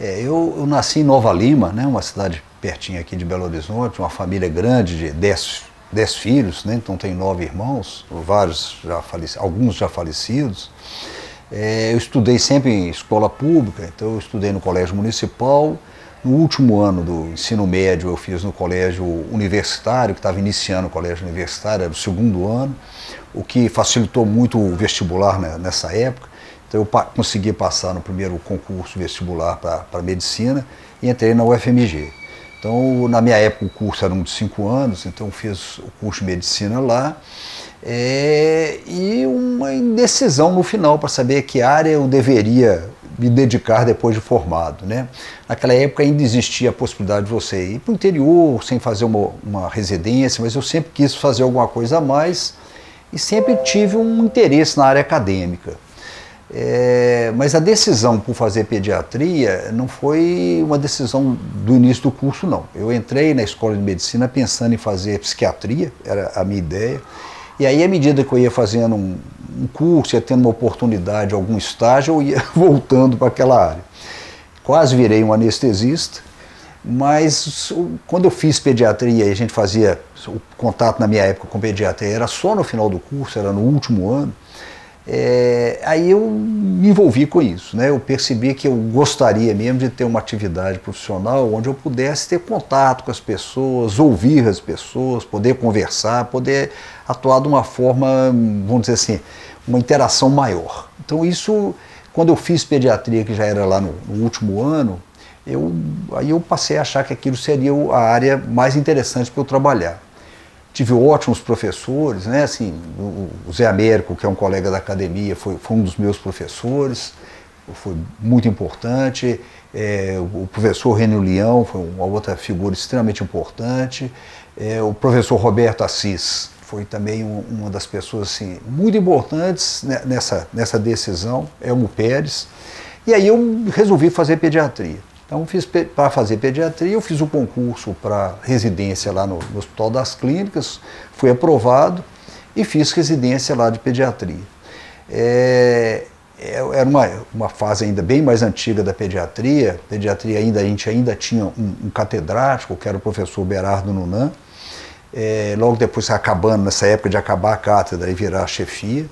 Eu nasci em Nova Lima, né, uma cidade pertinho aqui de Belo Horizonte, uma família grande de 10 filhos, né, então tem 9 irmãos, vários já alguns já falecidos. Eu estudei sempre em escola pública, então eu estudei no colégio municipal. No último ano do ensino médio eu fiz no colégio universitário, que estava iniciando o colégio universitário, era o segundo ano, o que facilitou muito o vestibular, né, nessa época. Então eu consegui passar no primeiro concurso vestibular para medicina e entrei na UFMG. Então na minha época o curso era de 5 anos, então eu fiz o curso de medicina lá. E uma indecisão no final para saber que área eu deveria me dedicar depois de formado, né? Naquela época ainda existia a possibilidade de você ir para o interior sem fazer uma residência, mas eu sempre quis fazer alguma coisa a mais e sempre tive um interesse na área acadêmica. Mas a decisão por fazer pediatria não foi uma decisão do início do curso, não. Eu entrei na escola de medicina pensando em fazer psiquiatria, era a minha ideia. E aí, à medida que eu ia fazendo um curso, ia tendo uma oportunidade, algum estágio, eu ia voltando para aquela área. Quase virei um anestesista, mas quando eu fiz pediatria e a gente fazia o contato na minha época com pediatria, era só no final do curso, era no último ano, aí eu me envolvi com isso, né? Eu percebi que eu gostaria mesmo de ter uma atividade profissional onde eu pudesse ter contato com as pessoas, ouvir as pessoas, poder conversar, poder atuar de uma forma, vamos dizer assim, uma interação maior. Então isso, quando eu fiz pediatria, que já era lá no último ano, aí eu passei a achar que aquilo seria a área mais interessante para eu trabalhar. Tive ótimos professores, né? Assim, o Zé Américo, que é um colega da academia, foi um dos meus professores, foi muito importante. O professor Renio Leão foi uma outra figura extremamente importante. O professor Roberto Assis foi também uma das pessoas assim, muito importantes nessa decisão, Elmo Pérez. E aí eu resolvi fazer pediatria. Então, para fazer pediatria, eu fiz o concurso para residência lá no Hospital das Clínicas, fui aprovado e fiz residência lá de pediatria. Era uma fase ainda bem mais antiga da pediatria. Pediatria a gente ainda tinha um catedrático, que era o professor Berardo Nunan. Logo depois, acabando, nessa época de acabar a cátedra e virar a chefia.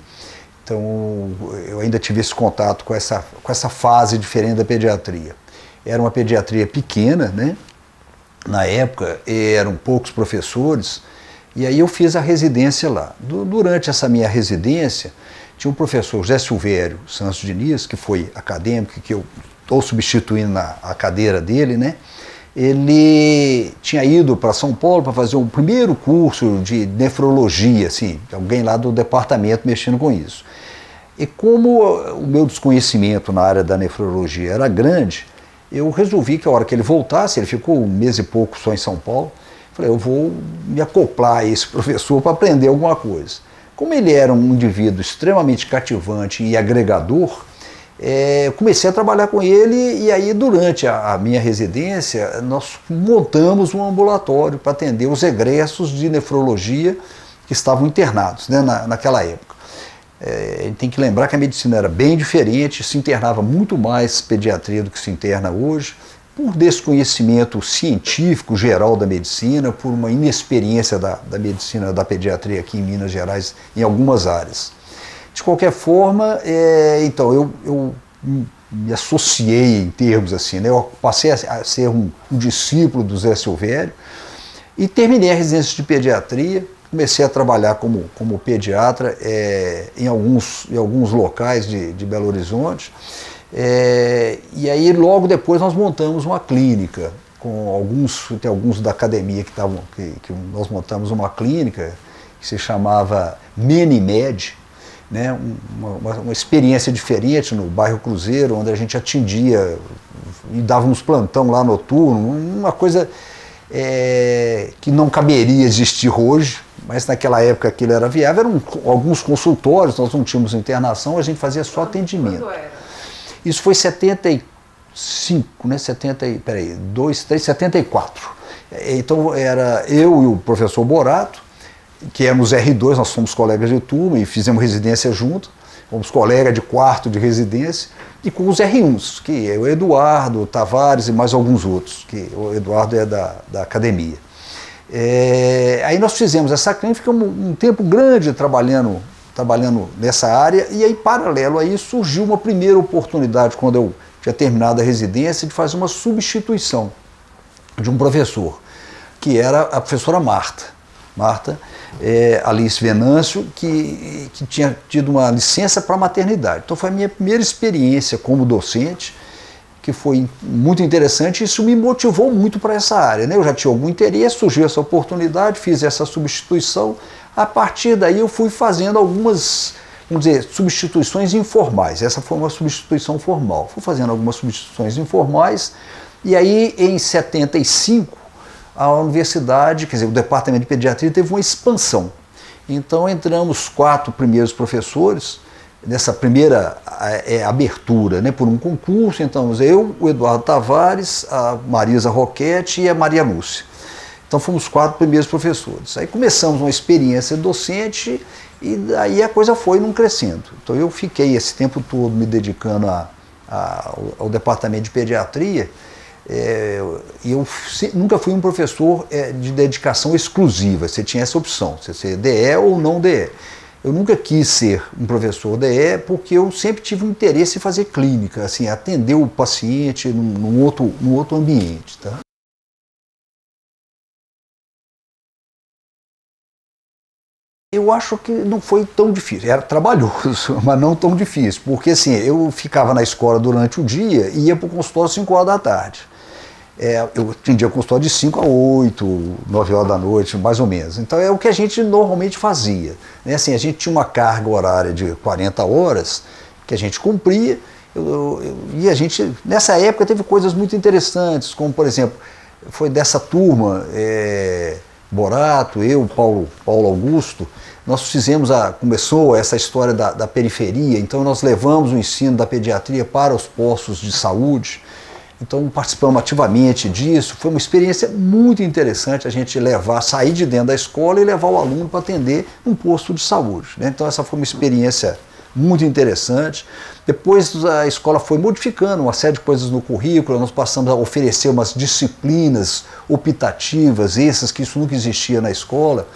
Então, eu ainda tive esse contato com essa fase diferente da pediatria. Era uma pediatria pequena, né? Na época, eram poucos professores, e aí eu fiz a residência lá. Durante essa minha residência, tinha um professor, José Silvério Santos Diniz, que foi acadêmico, que eu estou substituindo a cadeira dele, né? Ele tinha ido para São Paulo para fazer o primeiro curso de nefrologia, assim, alguém lá do departamento mexendo com isso. E como o meu desconhecimento na área da nefrologia era grande, eu resolvi que a hora que ele voltasse, ele ficou 1 mês e pouco só em São Paulo, falei, eu vou me acoplar a esse professor para aprender alguma coisa. Como ele era um indivíduo extremamente cativante e agregador, eu comecei a trabalhar com ele e aí durante a minha residência nós montamos um ambulatório para atender os egressos de nefrologia que estavam internados, né, naquela época. A gente tem que lembrar que a medicina era bem diferente, se internava muito mais pediatria do que se interna hoje, por desconhecimento científico geral da medicina, por uma inexperiência da medicina da pediatria aqui em Minas Gerais em algumas áreas. De qualquer forma, então eu me associei em termos assim, né? Eu passei a ser um discípulo do Zé Silvério e terminei a residência de pediatria. Comecei a trabalhar como pediatra em alguns locais de Belo Horizonte. E aí logo depois nós montamos uma clínica, tem alguns da academia que nós montamos uma clínica que se chamava Menimed, né? Uma experiência diferente no bairro Cruzeiro, onde a gente atendia e dávamos plantão lá noturno, uma coisa que não caberia existir hoje, mas naquela época aquilo era viável. Eram alguns consultórios, nós não tínhamos internação, a gente fazia só atendimento. Quando era? Isso foi 75, né? 74. Então era eu e o professor Borato, que éramos R2, nós fomos colegas de turma e fizemos residência junto. fomos colegas de quarto de residência, e com os R1s, que é o Eduardo, o Tavares e mais alguns outros, que o Eduardo é da academia. Aí nós fizemos essa clínica, ficamos um tempo grande trabalhando nessa área, e aí, paralelo a isso, surgiu uma primeira oportunidade, quando eu tinha terminado a residência, de fazer uma substituição de um professor, que era a professora Marta Alice Venâncio, que tinha tido uma licença para maternidade. Então foi a minha primeira experiência como docente, que foi muito interessante, e isso me motivou muito para essa área, né? Eu já tinha algum interesse, surgiu essa oportunidade, fiz essa substituição. A partir daí eu fui fazendo algumas, vamos dizer, substituições informais. Essa foi uma substituição formal. Fui fazendo algumas substituições informais, e aí em 75 a universidade, quer dizer, o departamento de pediatria teve uma expansão. Então entramos 4 primeiros professores nessa primeira abertura, né, por um concurso. Então eu, o Eduardo Tavares, a Marisa Roquete e a Maria Lúcia. Então fomos 4 primeiros professores. Aí começamos uma experiência docente, e daí a coisa foi num crescendo. Então eu fiquei esse tempo todo me dedicando ao departamento de pediatria. E eu nunca fui um professor de dedicação exclusiva. Você tinha essa opção, você ser DE ou não DE. Eu nunca quis ser um professor DE, porque eu sempre tive um interesse em fazer clínica, assim, atender o paciente num outro ambiente, tá? Eu acho que não foi tão difícil, era trabalhoso, mas não tão difícil, porque assim, eu ficava na escola durante o dia e ia para o consultório às 5 horas da tarde. Eu atendia consultório de 5 a 8, 9 horas da noite, mais ou menos. Então é o que a gente normalmente fazia, né? Assim, a gente tinha uma carga horária de 40 horas que a gente cumpria, e a gente, nessa época, teve coisas muito interessantes, como, por exemplo, foi dessa turma, Borato, eu, Paulo Augusto, nós começou essa história da periferia. Então nós levamos o ensino da pediatria para os postos de saúde, então participamos ativamente disso. Foi uma experiência muito interessante a gente sair de dentro da escola e levar o aluno para atender um posto de saúde, né? Então essa foi uma experiência muito interessante. Depois a escola foi modificando uma série de coisas no currículo, nós passamos a oferecer umas disciplinas optativas, que isso nunca existia na escola.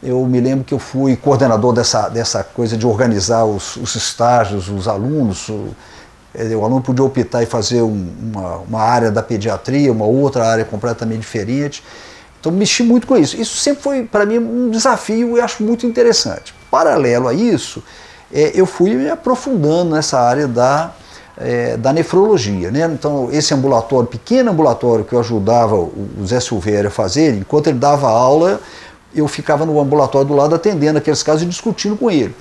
Eu me lembro que eu fui coordenador dessa coisa de organizar os estágios, os alunos. O aluno podia optar em fazer uma área da pediatria, uma outra área completamente diferente. Então mexi muito com isso. Isso sempre foi para mim um desafio e acho muito interessante. Paralelo a isso, eu fui me aprofundando nessa área da nefrologia, né? Então esse ambulatório, pequeno ambulatório que eu ajudava o Zé Silvério a fazer, enquanto ele dava aula, eu ficava no ambulatório do lado atendendo aqueles casos e discutindo com ele.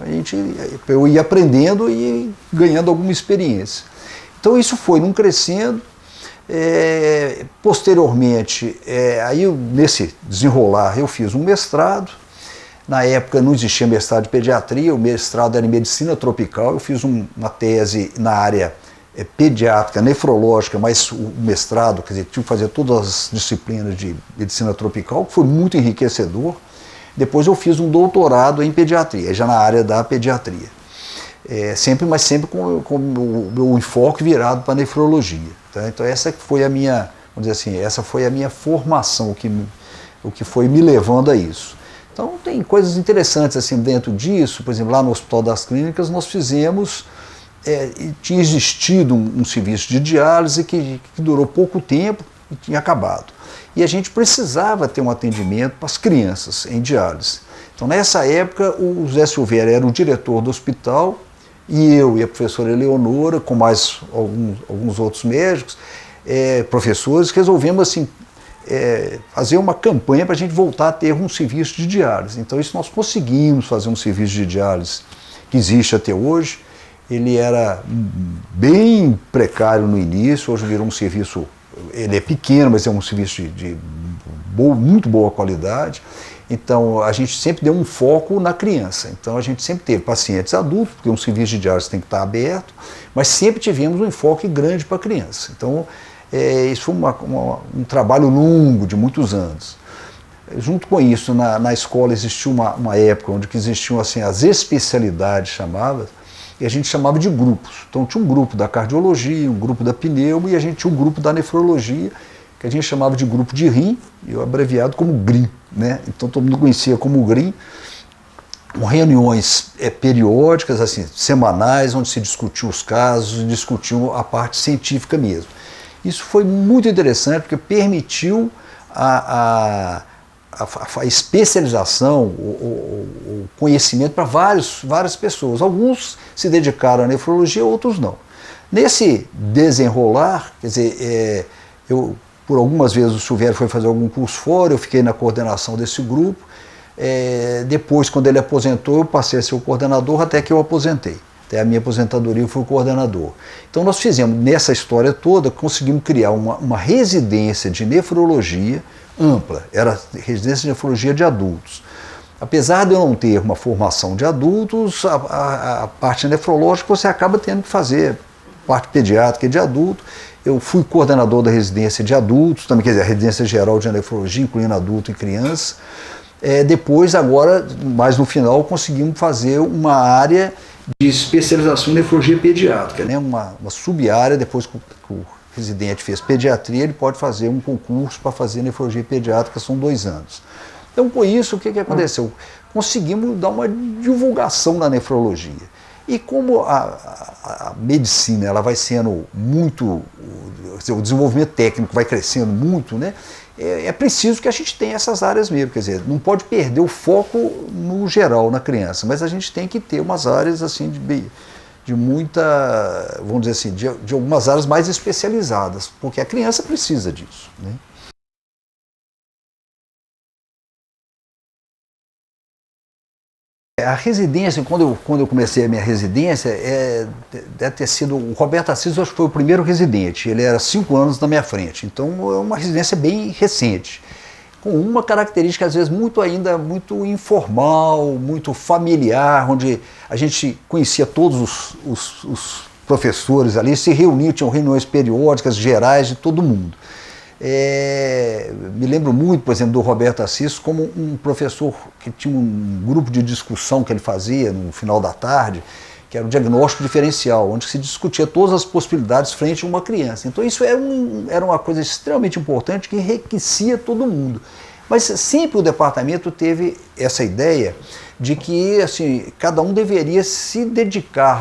Eu ia aprendendo e ganhando alguma experiência. Então isso foi num crescendo. Posteriormente, aí nesse desenrolar, eu fiz um mestrado. Na época não existia mestrado de pediatria, o mestrado era em medicina tropical. Eu fiz uma tese na área pediátrica, nefrológica, mas o mestrado, quer dizer, tive que fazer todas as disciplinas de medicina tropical, que foi muito enriquecedor. Depois eu fiz um doutorado em pediatria, já na área da pediatria. Mas sempre com o meu enfoque virado para a nefrologia, tá? Então essa foi a minha, vamos dizer assim, essa foi a minha formação, o que foi me levando a isso. Então tem coisas interessantes assim dentro disso. Por exemplo, lá no Hospital das Clínicas nós fizemos, tinha existido um serviço de diálise que durou pouco tempo e tinha acabado. E a gente precisava ter um atendimento para as crianças em diálise. Então nessa época o Zé Silvério era o diretor do hospital, e eu e a professora Eleonora, com mais alguns outros médicos, professores, resolvemos assim, fazer uma campanha para a gente voltar a ter um serviço de diálise. Então isso nós conseguimos fazer um serviço de diálise que existe até hoje. Ele era bem precário no início, hoje virou um serviço, ele é pequeno, mas é um serviço de muito boa qualidade. Então a gente sempre deu um foco na criança. Então a gente sempre teve pacientes adultos, porque um serviço de diálise tem que estar aberto, mas sempre tivemos um enfoque grande para a criança. Então isso foi um trabalho longo, de muitos anos. Junto com isso, na escola existiu uma época onde existiam assim, as especialidades chamadas, e a gente chamava de grupos. Então tinha um grupo da cardiologia, um grupo da pneuma e a gente tinha um grupo da nefrologia, que a gente chamava de grupo de rim, e eu abreviado como GRIM, né? Então todo mundo conhecia como GRIM, com reuniões periódicas, assim, semanais, onde se discutiu os casos, discutiu a parte científica mesmo. Isso foi muito interessante, porque permitiu a especialização, o conhecimento para várias pessoas. Alguns se dedicaram à nefrologia, outros não. Nesse desenrolar, quer dizer, por algumas vezes o Silvério foi fazer algum curso fora, eu fiquei na coordenação desse grupo. Depois, quando ele aposentou, eu passei a ser o coordenador até que eu aposentei. Até a minha aposentadoria eu fui o coordenador. Então nós fizemos, nessa história toda, conseguimos criar uma residência de nefrologia ampla, era residência de nefrologia de adultos. Apesar de eu não ter uma formação de adultos, a parte nefrológica você acaba tendo que fazer, parte pediátrica e de adulto. Eu fui coordenador da residência de adultos, também, quer dizer, a residência geral de nefrologia, incluindo adulto e criança. Depois, agora, mais no final, conseguimos fazer uma área de especialização em nefrologia pediátrica, né? Uma sub-área, depois que o residente fez pediatria, ele pode fazer um concurso para fazer nefrologia pediátrica, são 2 anos. Então, com isso, o que aconteceu? Conseguimos dar uma divulgação na nefrologia. E como a medicina ela vai sendo muito, o desenvolvimento técnico vai crescendo muito, né? É preciso que a gente tenha essas áreas mesmo, quer dizer, não pode perder o foco no geral, na criança, mas a gente tem que ter umas áreas assim de muita, vamos dizer assim, de algumas áreas mais especializadas, porque a criança precisa disso, né? A residência, quando eu comecei a minha residência, deve ter sido, o Roberto Assis acho que foi o primeiro residente, ele era 5 anos na minha frente, então é uma residência bem recente, com uma característica às vezes ainda muito informal, muito familiar, onde a gente conhecia todos os professores ali, se reuniam, tinham reuniões periódicas, gerais de todo mundo. Me lembro muito, por exemplo, do Roberto Assis como um professor que tinha um grupo de discussão que ele fazia no final da tarde, que era o diagnóstico diferencial, onde se discutia todas as possibilidades frente a uma criança. Então isso era uma coisa extremamente importante que enriquecia todo mundo. Mas sempre o departamento teve essa ideia de que assim, cada um deveria se dedicar a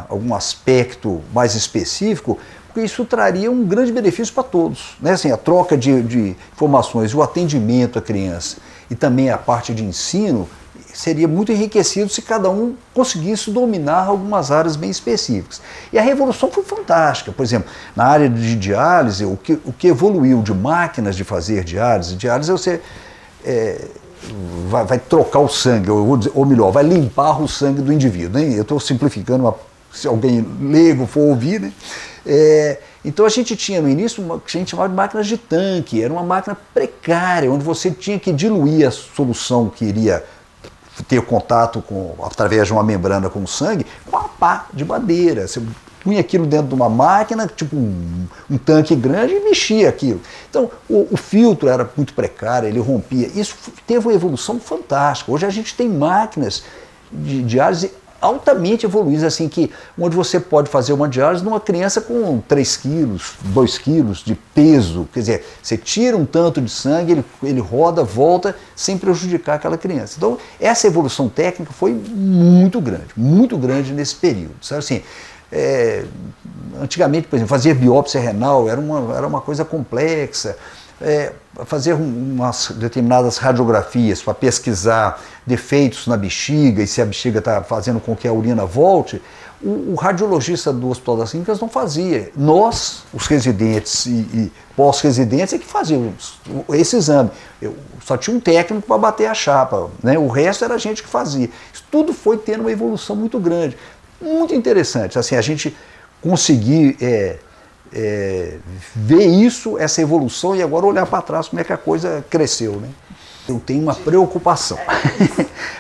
algum aspecto mais específico, porque isso traria um grande benefício para todos, né? Assim, a troca de informações, o atendimento à criança e também a parte de ensino seria muito enriquecido se cada um conseguisse dominar algumas áreas bem específicas. E a revolução foi fantástica. Por exemplo, na área de diálise, o que evoluiu de máquinas de fazer diálise você vai trocar o sangue, ou melhor, vai limpar o sangue do indivíduo, né? Eu estou simplificando, se alguém leigo for ouvir, né? Então a gente tinha no início uma que a gente chamava de máquinas de tanque, era uma máquina precária, onde você tinha que diluir a solução que iria ter contato através de uma membrana com o sangue, com a pá de madeira. Você punha aquilo dentro de uma máquina, tipo um tanque grande, e mexia aquilo. Então o filtro era muito precário, ele rompia. Isso teve uma evolução fantástica. Hoje a gente tem máquinas de diálise altamente evoluídas, assim, onde você pode fazer uma diálise numa criança com 3 quilos, 2 quilos de peso, quer dizer, você tira um tanto de sangue, ele roda, volta, sem prejudicar aquela criança. Então, essa evolução técnica foi muito grande nesse período, sabe assim, antigamente, por exemplo, fazer biópsia renal era uma coisa complexa, fazer umas determinadas radiografias para pesquisar defeitos na bexiga e se a bexiga está fazendo com que a urina volte, o radiologista do Hospital das Clínicas não fazia. Nós, os residentes e pós-residentes, é que fazíamos esse exame. Só tinha um técnico para bater a chapa, né? O resto era a gente que fazia. Isso tudo foi tendo uma evolução muito grande, muito interessante. Assim, a gente conseguir ver isso, essa evolução, e agora olhar para trás como é que a coisa cresceu, né? Eu tenho uma preocupação.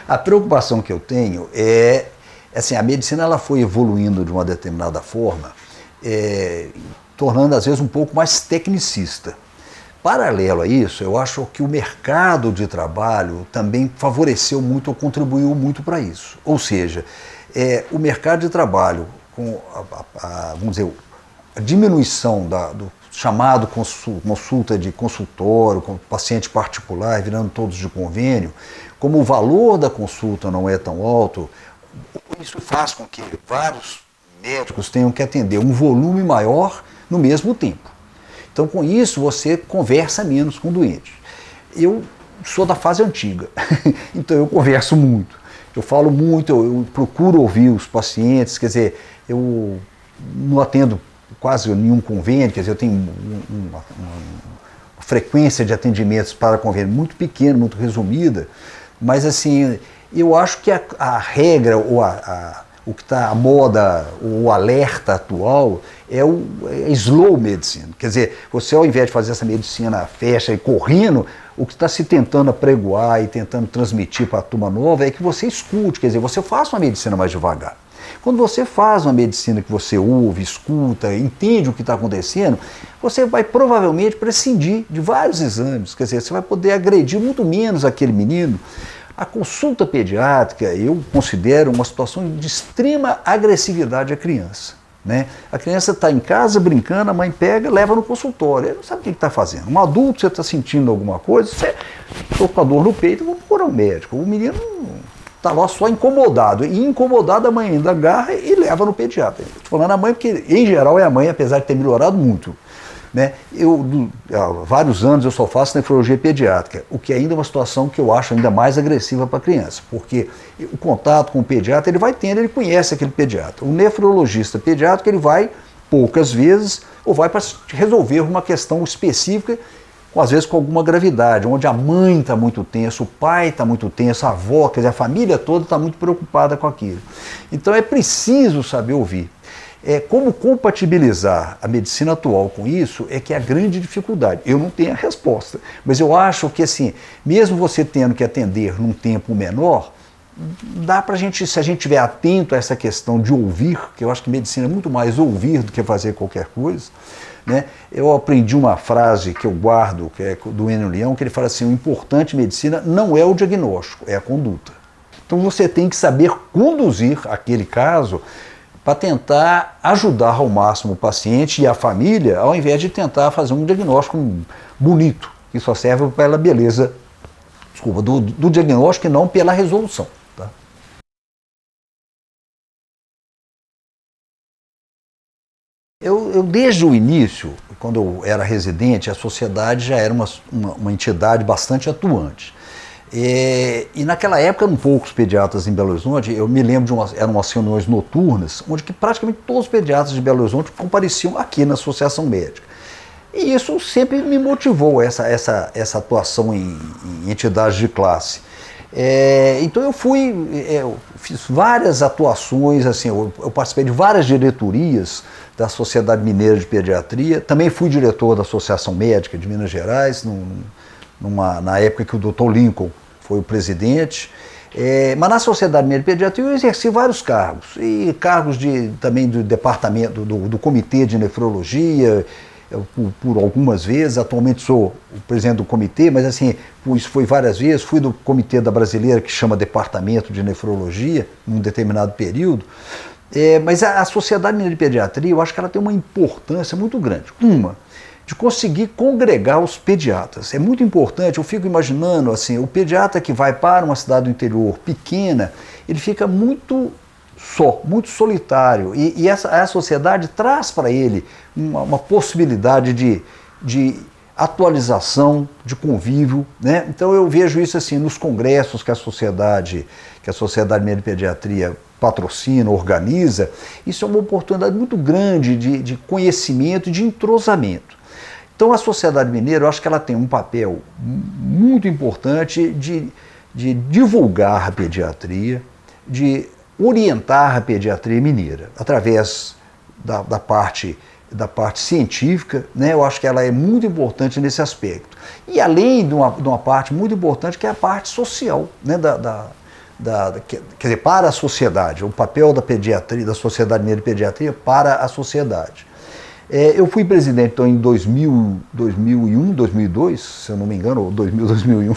A preocupação que eu tenho assim, a medicina ela foi evoluindo de uma determinada forma, tornando às vezes um pouco mais tecnicista. Paralelo a isso, eu acho que o mercado de trabalho também favoreceu muito ou contribuiu muito para isso. Ou seja, o mercado de trabalho, com vamos dizer, a diminuição do chamado consulta de consultório, com paciente particular, virando todos de convênio, como o valor da consulta não é tão alto, isso faz com que vários médicos tenham que atender um volume maior no mesmo tempo. Então, com isso, você conversa menos com o doente. Eu sou da fase antiga, então eu converso muito. Eu falo muito, eu procuro ouvir os pacientes, quer dizer, eu não atendo quase nenhum convênio, quer dizer, eu tenho uma frequência de atendimentos para convênio muito pequena, muito resumida, mas assim, eu acho que a regra ou o que está à moda, o alerta atual, é slow medicine. Quer dizer, você ao invés de fazer essa medicina fecha e correndo, o que está se tentando apregoar e tentando transmitir para a turma nova é que você escute, quer dizer, você faça uma medicina mais devagar. Quando você faz uma medicina que você ouve, escuta, entende o que está acontecendo, você vai provavelmente prescindir de vários exames, quer dizer, você vai poder agredir muito menos aquele menino. A consulta pediátrica eu considero uma situação de extrema agressividade à criança. Né? A criança está em casa brincando, a mãe pega, leva no consultório, ele não sabe o que está fazendo. Um adulto, você está sentindo alguma coisa, você estou com a dor no peito, vou procurar um médico. O menino está lá só incomodado, e incomodado a mãe ainda agarra e leva no pediatra. Estou falando a mãe porque, em geral, é a mãe, apesar de ter melhorado muito. Né? Há vários anos eu só faço nefrologia pediátrica, o que ainda é uma situação que eu acho ainda mais agressiva para a criança, porque o contato com o pediatra ele vai tendo, ele conhece aquele pediatra. O nefrologista pediátrico ele vai poucas vezes ou vai para resolver uma questão específica, às vezes com alguma gravidade, onde a mãe está muito tensa, o pai está muito tenso, a avó, quer dizer, a família toda está muito preocupada com aquilo. Então é preciso saber ouvir. Como compatibilizar a medicina atual com isso é que é a grande dificuldade. Eu não tenho a resposta, mas eu acho que assim, mesmo você tendo que atender num tempo menor, dá para a gente, se a gente estiver atento a essa questão de ouvir, que eu acho que medicina é muito mais ouvir do que fazer qualquer coisa, né? Eu aprendi uma frase que eu guardo, que é do Enio Leão, que ele fala assim, o importante em medicina não é o diagnóstico, é a conduta. Então você tem que saber conduzir aquele caso para tentar ajudar ao máximo o paciente e a família, ao invés de tentar fazer um diagnóstico bonito, que só serve pela beleza, do diagnóstico e não pela resolução. Tá? Eu, desde o início, quando eu era residente, a sociedade já era uma entidade bastante atuante. E naquela época eram poucos pediatras em Belo Horizonte, eu me lembro eram umas reuniões noturnas, onde que praticamente todos os pediatras de Belo Horizonte compareciam aqui na Associação Médica. E isso sempre me motivou, essa atuação em entidades de classe. Então eu fiz várias atuações, assim, eu participei de várias diretorias da Sociedade Mineira de Pediatria, também fui diretor da Associação Médica de Minas Gerais, na época que o Dr. Lincoln foi o presidente, mas na Sociedade Mineira de Pediatria eu exerci vários cargos, e cargos também do departamento, do Comitê de Nefrologia, por algumas vezes, atualmente sou o presidente do comitê, mas assim, isso foi várias vezes, fui do comitê da brasileira que chama Departamento de Nefrologia, num determinado período, mas a Sociedade Mineira de Pediatria, eu acho que ela tem uma importância muito grande. De conseguir congregar os pediatras. É muito importante, eu fico imaginando, assim, o pediatra que vai para uma cidade do interior pequena, ele fica muito só, muito solitário, e a sociedade traz para ele uma possibilidade de atualização, de convívio, né? Então eu vejo isso assim nos congressos que a Sociedade Mineira de Pediatria patrocina, organiza, isso é uma oportunidade muito grande de conhecimento e de entrosamento. Então a Sociedade Mineira, eu acho que ela tem um papel muito importante de divulgar a pediatria, de orientar a pediatria mineira, através da parte científica, né? Eu acho que ela é muito importante nesse aspecto. E além de uma parte muito importante, que é a parte social, né? Quer dizer, para a sociedade, o papel da pediatria, da Sociedade Mineira de Pediatria para a sociedade. Eu fui presidente então, em 2001, 2002, se eu não me engano, ou 2000, 2001,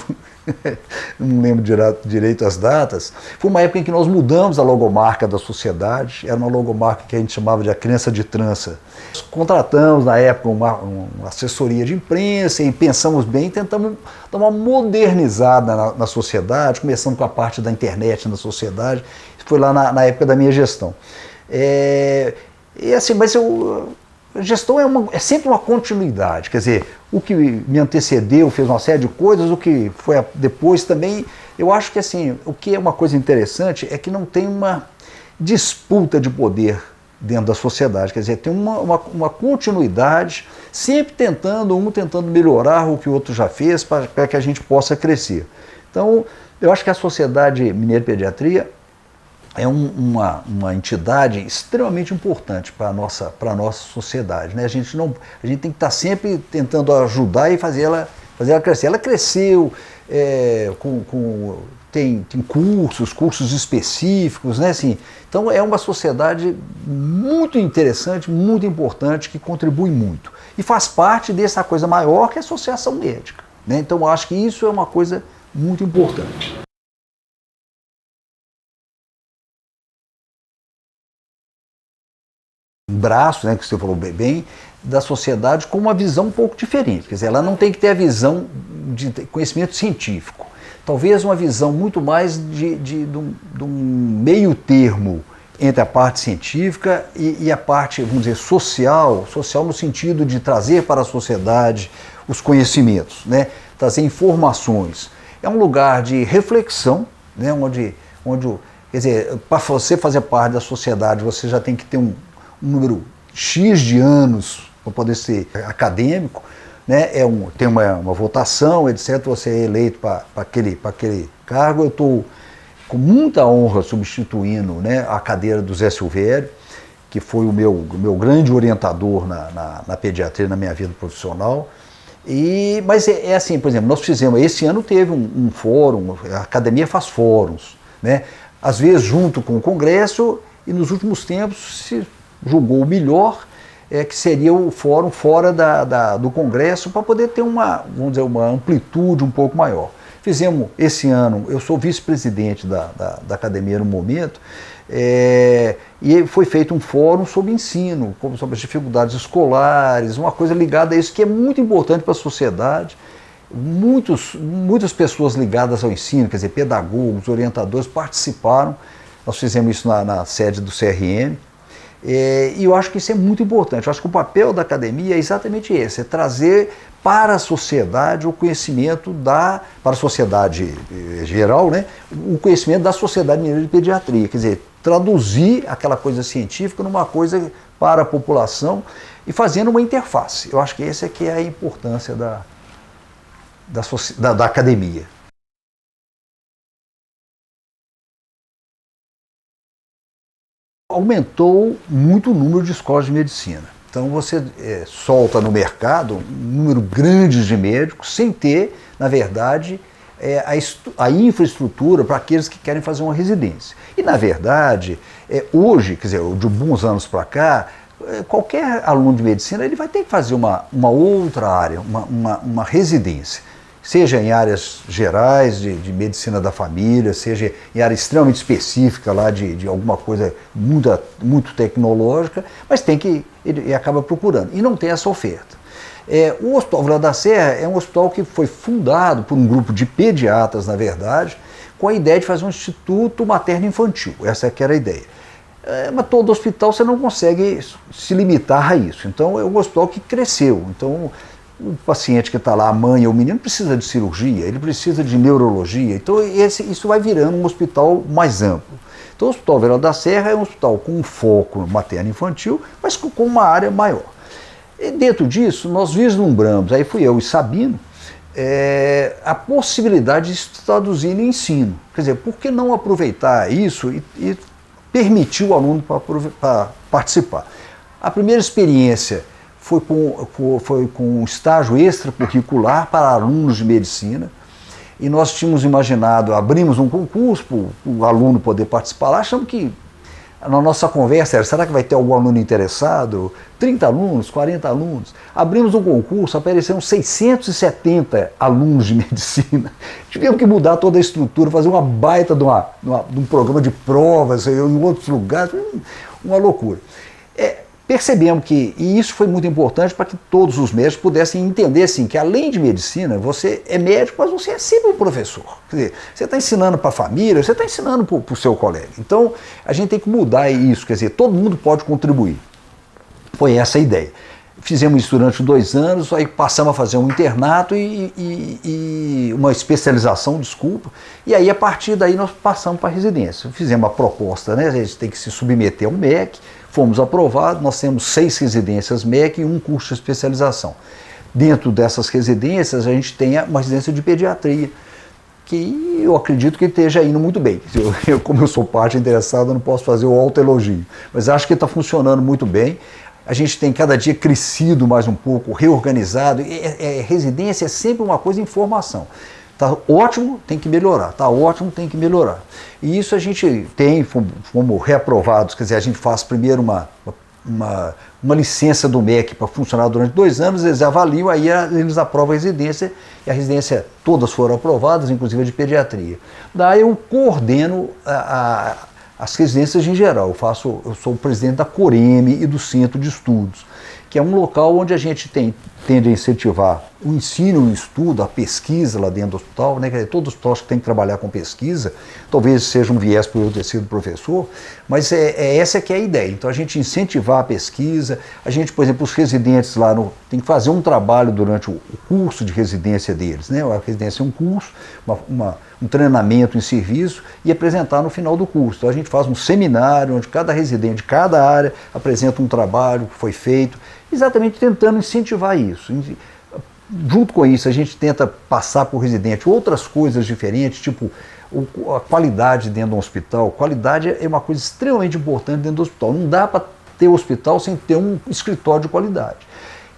não lembro direito as datas. Foi uma época em que nós mudamos a logomarca da sociedade, era uma logomarca que a gente chamava de A Criança de Trança. Contratamos na época uma assessoria de imprensa e pensamos bem, tentamos dar uma modernizada na sociedade, começando com a parte da internet na sociedade, foi lá na época da minha gestão. E assim, mas a gestão é sempre uma continuidade, quer dizer, o que me antecedeu fez uma série de coisas, o que foi depois também, eu acho que assim, o que é uma coisa interessante é que não tem uma disputa de poder dentro da sociedade, quer dizer, tem uma continuidade, sempre tentando melhorar o que o outro já fez para que a gente possa crescer. Então, eu acho que a Sociedade Mineira de Pediatria é uma entidade extremamente importante para a nossa sociedade, né? A gente tem que estar sempre tentando ajudar e fazer ela crescer. Ela cresceu, tem cursos específicos, né? Assim, então é uma sociedade muito interessante, muito importante, que contribui muito. E faz parte dessa coisa maior que é a associação médica, né? Então eu acho que isso é uma coisa muito importante. Braço, né, que você falou bem, da sociedade com uma visão um pouco diferente. Quer dizer, ela não tem que ter a visão de conhecimento científico. Talvez uma visão muito mais de um meio termo entre a parte científica e a parte, vamos dizer, social no sentido de trazer para a sociedade os conhecimentos, né, trazer informações. É um lugar de reflexão, né, onde quer dizer, para você fazer parte da sociedade, você já tem que ter um número X de anos para poder ser acadêmico, né? Tem uma votação, etc. Você é eleito para aquele cargo. Eu estou com muita honra substituindo, né, a cadeira do Zé Silvério, que foi o meu grande orientador na pediatria, na minha vida profissional. Mas é assim, por exemplo, nós fizemos, esse ano teve um fórum, a academia faz fóruns, né? Às vezes junto com o congresso, e nos últimos tempos se julgou o melhor, que seria o fórum fora do Congresso, para poder ter vamos dizer, uma amplitude um pouco maior. Fizemos esse ano, eu sou vice-presidente da academia no momento, e foi feito um fórum sobre ensino, sobre as dificuldades escolares, uma coisa ligada a isso que é muito importante para a sociedade. Muitas pessoas ligadas ao ensino, quer dizer, pedagogos, orientadores, participaram. Nós fizemos isso na sede do CRM. E eu acho que isso é muito importante. Eu acho que o papel da academia é exatamente esse, é trazer para a sociedade o conhecimento para a sociedade geral, né, o conhecimento da Sociedade Mineira de Pediatria, quer dizer, traduzir aquela coisa científica numa coisa para a população e fazendo uma interface. Eu acho que essa é que é a importância da academia. Aumentou muito o número de escolas de medicina. Então você solta no mercado um número grande de médicos sem ter, na verdade, a infraestrutura para aqueles que querem fazer uma residência. E, na verdade, hoje, quer dizer, de bons anos para cá, qualquer aluno de medicina ele vai ter que fazer uma outra área, uma residência. Seja em áreas gerais de medicina da família, seja em área extremamente específica lá de alguma coisa muito tecnológica, mas ele acaba procurando, e não tem essa oferta. O Hospital Vila da Serra é um hospital que foi fundado por um grupo de pediatras, na verdade, com a ideia de fazer um instituto materno-infantil, essa que era a ideia. Mas todo hospital você não consegue se limitar a isso, então é um hospital que cresceu, então o paciente que está lá, a mãe ou o menino, precisa de cirurgia, ele precisa de neurologia, então isso vai virando um hospital mais amplo. Então o Hospital Vila da Serra é um hospital com um foco materno-infantil, mas com uma área maior. E dentro disso, nós vislumbramos, aí fui eu e Sabino, a possibilidade de se traduzir em ensino. Quer dizer, por que não aproveitar isso e permitir o aluno para participar? A primeira experiência foi com um estágio extracurricular para alunos de medicina, e nós tínhamos imaginado, abrimos um concurso para o aluno poder participar lá, achamos que na nossa conversa era, será que vai ter algum aluno interessado? 30 alunos, 40 alunos. Abrimos um concurso, apareceram 670 alunos de medicina. Tivemos que mudar toda a estrutura, fazer uma baita de um programa de provas em outros lugares, uma loucura. Percebemos que, e isso foi muito importante para que todos os médicos pudessem entender assim, que além de medicina, você é médico, mas você é sempre um professor. Quer dizer, você está ensinando para a família, você está ensinando para o seu colega. Então, a gente tem que mudar isso, quer dizer, todo mundo pode contribuir. Foi essa a ideia. Fizemos isso durante 2 anos, aí passamos a fazer um internato e uma especialização, desculpa, e aí a partir daí nós passamos para a residência. Fizemos a proposta, né, a gente tem que se submeter ao MEC, fomos aprovados, nós temos 6 residências MEC e um curso de especialização. Dentro dessas residências a gente tem uma residência de pediatria, que eu acredito que esteja indo muito bem. Como eu sou parte interessada, não posso fazer o autoelogio, mas acho que está funcionando muito bem. A gente tem cada dia crescido mais um pouco, reorganizado. Residência é sempre uma coisa em formação. Está ótimo, tem que melhorar. Está ótimo, tem que melhorar. E isso a gente tem, fomos reaprovados, quer dizer, a gente faz primeiro uma licença do MEC para funcionar durante 2 anos, eles avaliam, aí eles aprovam a residência, e a residência todas foram aprovadas, inclusive a de pediatria. Daí eu coordeno as residências em geral. Eu sou o presidente da Coreme e do Centro de Estudos, que é um local onde a gente tende a incentivar o ensino, o estudo, a pesquisa lá dentro do hospital, né? Todo hospital que tem que trabalhar com pesquisa, talvez seja um viés por eu ter sido professor, mas essa que é a ideia. Então a gente incentivar a pesquisa, a gente, por exemplo, os residentes lá tem que fazer um trabalho durante o curso de residência deles, né? A residência é um curso, um treinamento em serviço e apresentar no final do curso. Então a gente faz um seminário onde cada residente de cada área apresenta um trabalho que foi feito, exatamente tentando incentivar isso. Junto com isso, a gente tenta passar para o residente outras coisas diferentes, tipo a qualidade dentro do hospital. Qualidade é uma coisa extremamente importante dentro do hospital. Não dá para ter hospital sem ter um escritório de qualidade.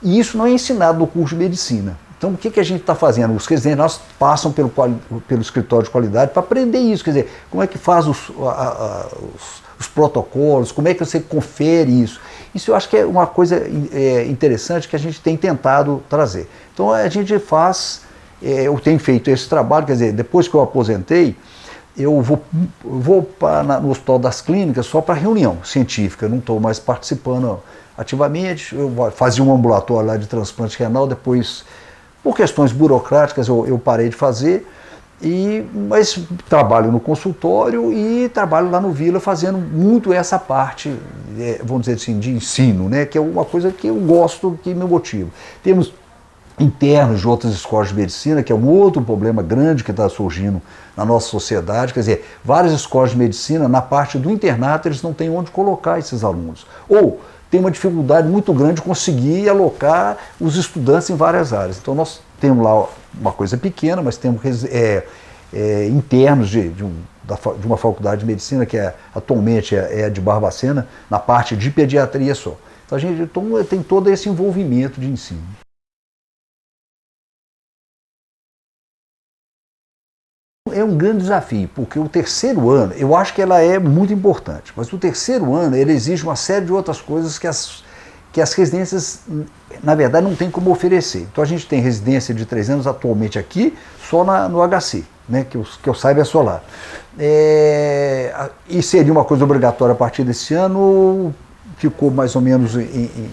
E isso não é ensinado no curso de medicina. Então, o que a gente está fazendo? Os residentes nossos passam pelo escritório de qualidade para aprender isso, quer dizer, como é que faz os protocolos, como é que você confere isso. Isso eu acho que é uma coisa interessante que a gente tem tentado trazer. Então, a gente eu tenho feito esse trabalho, quer dizer, depois que eu aposentei, eu vou no Hospital das Clínicas só para reunião científica, eu não estou mais participando ativamente. Eu fazia um ambulatório lá de transplante renal, depois, por questões burocráticas, eu parei de fazer, mas trabalho no consultório e trabalho lá no Vila fazendo muito essa parte, vamos dizer assim, de ensino, né, que é uma coisa que eu gosto, que me motiva. Temos internos de outras escolas de medicina, que é um outro problema grande que está surgindo na nossa sociedade, quer dizer, várias escolas de medicina, na parte do internato, eles não têm onde colocar esses alunos. Ou tem uma dificuldade muito grande de conseguir alocar os estudantes em várias áreas. Então nós temos lá uma coisa pequena, mas temos internos de uma faculdade de medicina, que atualmente é a de Barbacena, na parte de pediatria só. Então a gente tem todo esse envolvimento de ensino. É um grande desafio, porque o terceiro ano, eu acho que ela é muito importante, mas o terceiro ano ele exige uma série de outras coisas que as residências, na verdade, não tem como oferecer. Então a gente tem residência de 3 anos atualmente aqui, só no HC, né, que eu saiba é só lá. E seria uma coisa obrigatória a partir desse ano, ficou mais ou menos em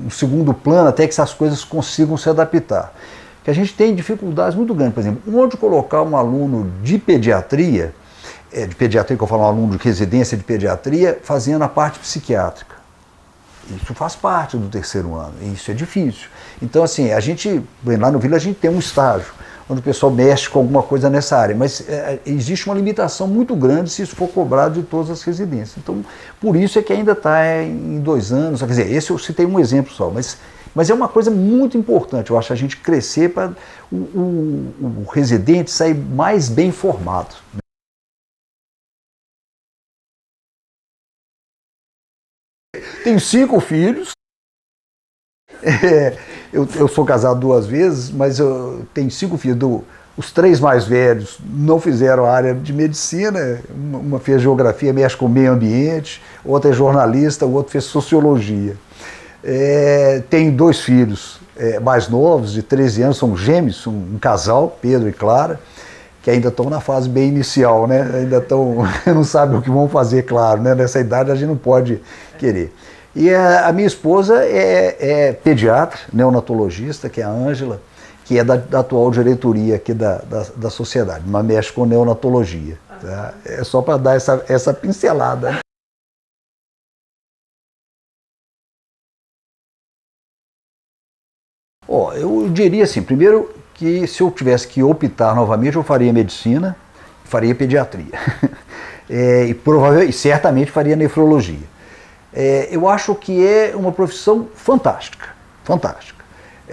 segundo plano, até que essas coisas consigam se adaptar. Que a gente tem dificuldades muito grandes, por exemplo, onde colocar um aluno de pediatria que eu falo, um aluno de residência de pediatria, fazendo a parte psiquiátrica. Isso faz parte do terceiro ano, e isso é difícil. Então, assim, lá no Vila a gente tem um estágio, onde o pessoal mexe com alguma coisa nessa área, mas existe uma limitação muito grande se isso for cobrado de todas as residências. Então, por isso é que ainda está em 2 anos, quer dizer, esse eu citei um exemplo só, mas é uma coisa muito importante, eu acho, a gente crescer para o residente sair mais bem formado. Tenho 5 filhos, eu sou casado 2 vezes, mas eu tenho 5 filhos. Os 3 mais velhos não fizeram a área de medicina, uma fez geografia, mexe com o meio ambiente, outra é jornalista, o outro fez sociologia. Tenho 2 filhos mais novos, de 13 anos, são gêmeos, um casal, Pedro e Clara, que ainda estão na fase bem inicial, né? Ainda estão, não sabem o que vão fazer, claro, né? Nessa idade a gente não pode querer. E a minha esposa é pediatra, neonatologista, que é a Ângela, que é da atual diretoria aqui da sociedade, mas mexe com neonatologia. Tá? É só para dar essa pincelada. Né? Eu diria assim, primeiro que se eu tivesse que optar novamente, eu faria medicina, faria pediatria. E certamente faria nefrologia. Eu acho que é uma profissão fantástica, fantástica.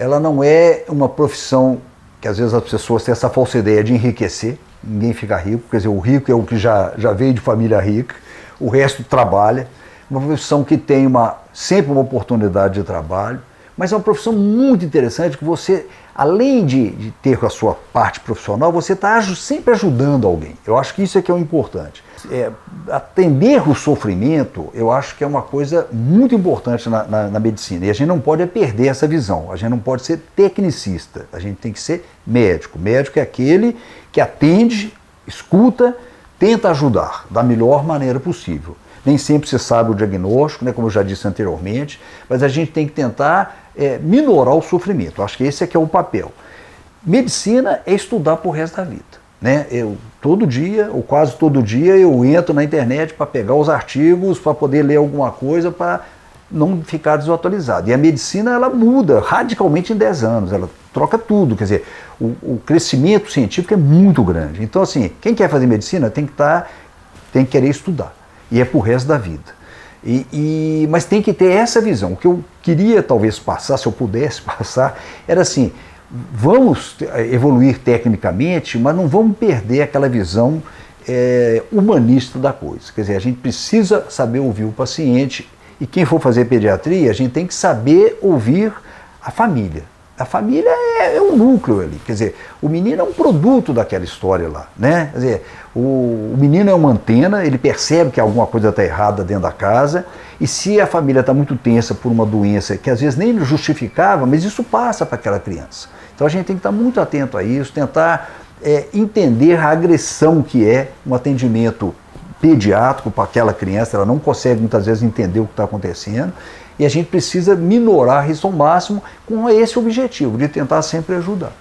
Ela não é uma profissão que às vezes as pessoas têm essa falsa ideia de enriquecer, ninguém fica rico, quer dizer, o rico é o que já veio de família rica, o resto trabalha, uma profissão que tem sempre uma oportunidade de trabalho, mas é uma profissão muito interessante que você, além de ter a sua parte profissional, você está sempre ajudando alguém. Eu acho que isso é que é o importante. Atender o sofrimento, eu acho que é uma coisa muito importante na medicina. E a gente não pode perder essa visão. A gente não pode ser tecnicista. A gente tem que ser médico. Médico é aquele que atende, escuta, tenta ajudar da melhor maneira possível. Nem sempre se sabe o diagnóstico, né, como eu já disse anteriormente, mas a gente tem que tentar minorar o sofrimento. Eu acho que esse é que é o papel. Medicina é estudar pro resto da vida. Né? Todo dia, ou quase todo dia, eu entro na internet para pegar os artigos, para poder ler alguma coisa, para não ficar desatualizado. E a medicina, ela muda radicalmente em 10 anos, ela troca tudo, quer dizer, o crescimento científico é muito grande. Então, assim, quem quer fazer medicina tem que querer estudar, e é pro resto da vida. Mas tem que ter essa visão. O que eu queria talvez passar, se eu pudesse passar, era assim, vamos evoluir tecnicamente, mas não vamos perder aquela visão humanista da coisa. Quer dizer, a gente precisa saber ouvir o paciente, e quem for fazer pediatria, a gente tem que saber ouvir a família. A família é um núcleo ali, quer dizer, o menino é um produto daquela história lá, né? Quer dizer, o menino é uma antena, ele percebe que alguma coisa está errada dentro da casa, e se a família está muito tensa por uma doença que às vezes nem justificava, mas isso passa para aquela criança. Então a gente tem que estar muito atento a isso, tentar entender a agressão que é um atendimento pediátrico para aquela criança, ela não consegue muitas vezes entender o que está acontecendo, e a gente precisa minorar isso ao máximo com esse objetivo, de tentar sempre ajudar.